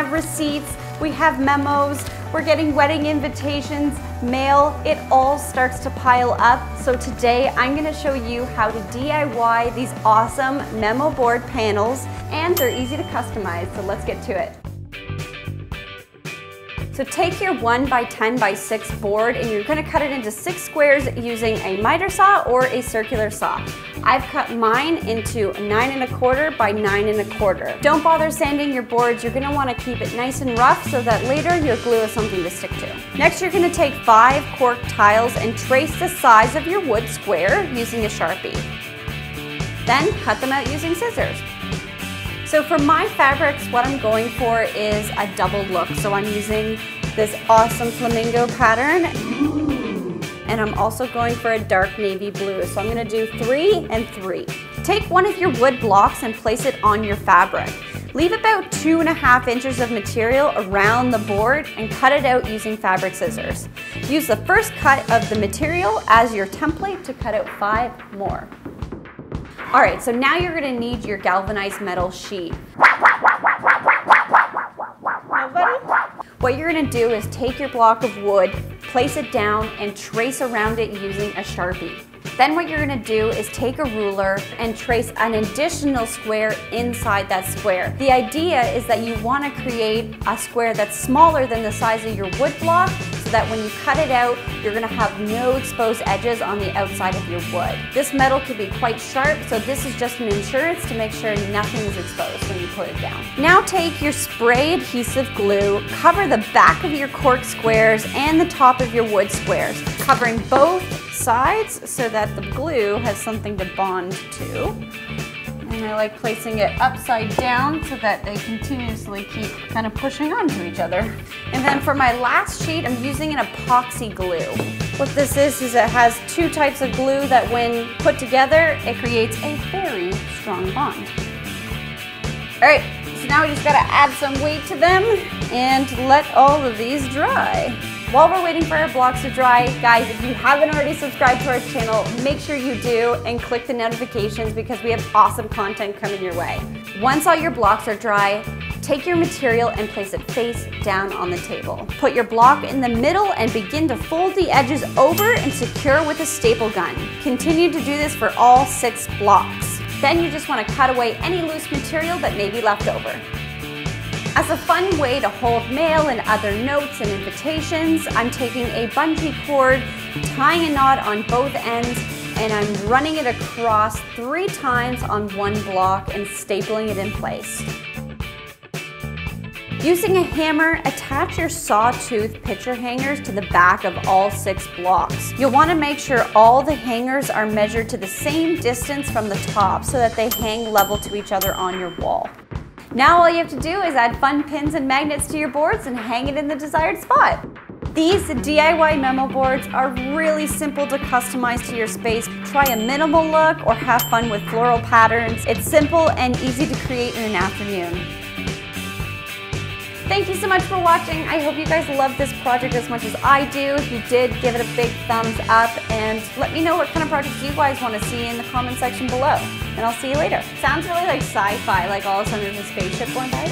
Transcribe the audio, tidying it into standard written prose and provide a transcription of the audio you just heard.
have receipts, we have memos, we're getting wedding invitations, mail, it all starts to pile up. So today I'm gonna show you how to DIY these awesome memo board panels, and they're easy to customize, so let's get to it. So take your 1x10x6 board and you're gonna cut it into 6 squares using a miter saw or a circular saw. I've cut mine into 9 1/4 by 9 1/4. Don't bother sanding your boards. You're gonna wanna keep it nice and rough so that later your glue has something to stick to. Next, you're gonna take 5 cork tiles and trace the size of your wood square using a Sharpie. Then cut them out using scissors. So for my fabrics, what I'm going for is a double look. So I'm using this awesome flamingo pattern, and I'm also going for a dark navy blue. So I'm gonna do 3 and 3. Take one of your wood blocks and place it on your fabric. Leave about 2.5 inches of material around the board and cut it out using fabric scissors. Use the first cut of the material as your template to cut out 5 more. All right, so now you're gonna need your galvanized metal sheet. What you're gonna do is take your block of wood, place it down, and trace around it using a Sharpie. Then what you're gonna do is take a ruler and trace an additional square inside that square. The idea is that you wanna create a square that's smaller than the size of your wood block, so that when you cut it out, you're gonna have no exposed edges on the outside of your wood. This metal could be quite sharp, so this is just an insurance to make sure nothing is exposed when you put it down. Now take your spray adhesive glue, cover the back of your cork squares and the top of your wood squares, covering both sides so that the glue has something to bond to. And I like placing it upside down so that they continuously keep kind of pushing onto each other. And then for my last sheet, I'm using an epoxy glue. What this is it has 2 types of glue that when put together, it creates a very strong bond. All right, so now we just gotta add some weight to them and let all of these dry. While we're waiting for our blocks to dry, guys, if you haven't already subscribed to our channel, make sure you do and click the notifications because we have awesome content coming your way. Once all your blocks are dry, take your material and place it face down on the table. Put your block in the middle and begin to fold the edges over and secure with a staple gun. Continue to do this for all 6 blocks. Then you just want to cut away any loose material that may be left over. As a fun way to hold mail and other notes and invitations, I'm taking a bungee cord, tying a knot on both ends, and I'm running it across 3 times on one block and stapling it in place. Using a hammer, attach your sawtooth picture hangers to the back of all 6 blocks. You'll want to make sure all the hangers are measured to the same distance from the top so that they hang level to each other on your wall. Now all you have to do is add fun pins and magnets to your boards and hang it in the desired spot. These DIY memo boards are really simple to customize to your space. Try a minimal look or have fun with floral patterns. It's simple and easy to create in an afternoon. Thank you so much for watching. I hope you guys loved this project as much as I do. If you did, give it a big thumbs up and let me know what kind of projects you guys want to see in the comment section below. And I'll see you later. Sounds really like sci-fi, like all of a sudden there's a spaceship going by.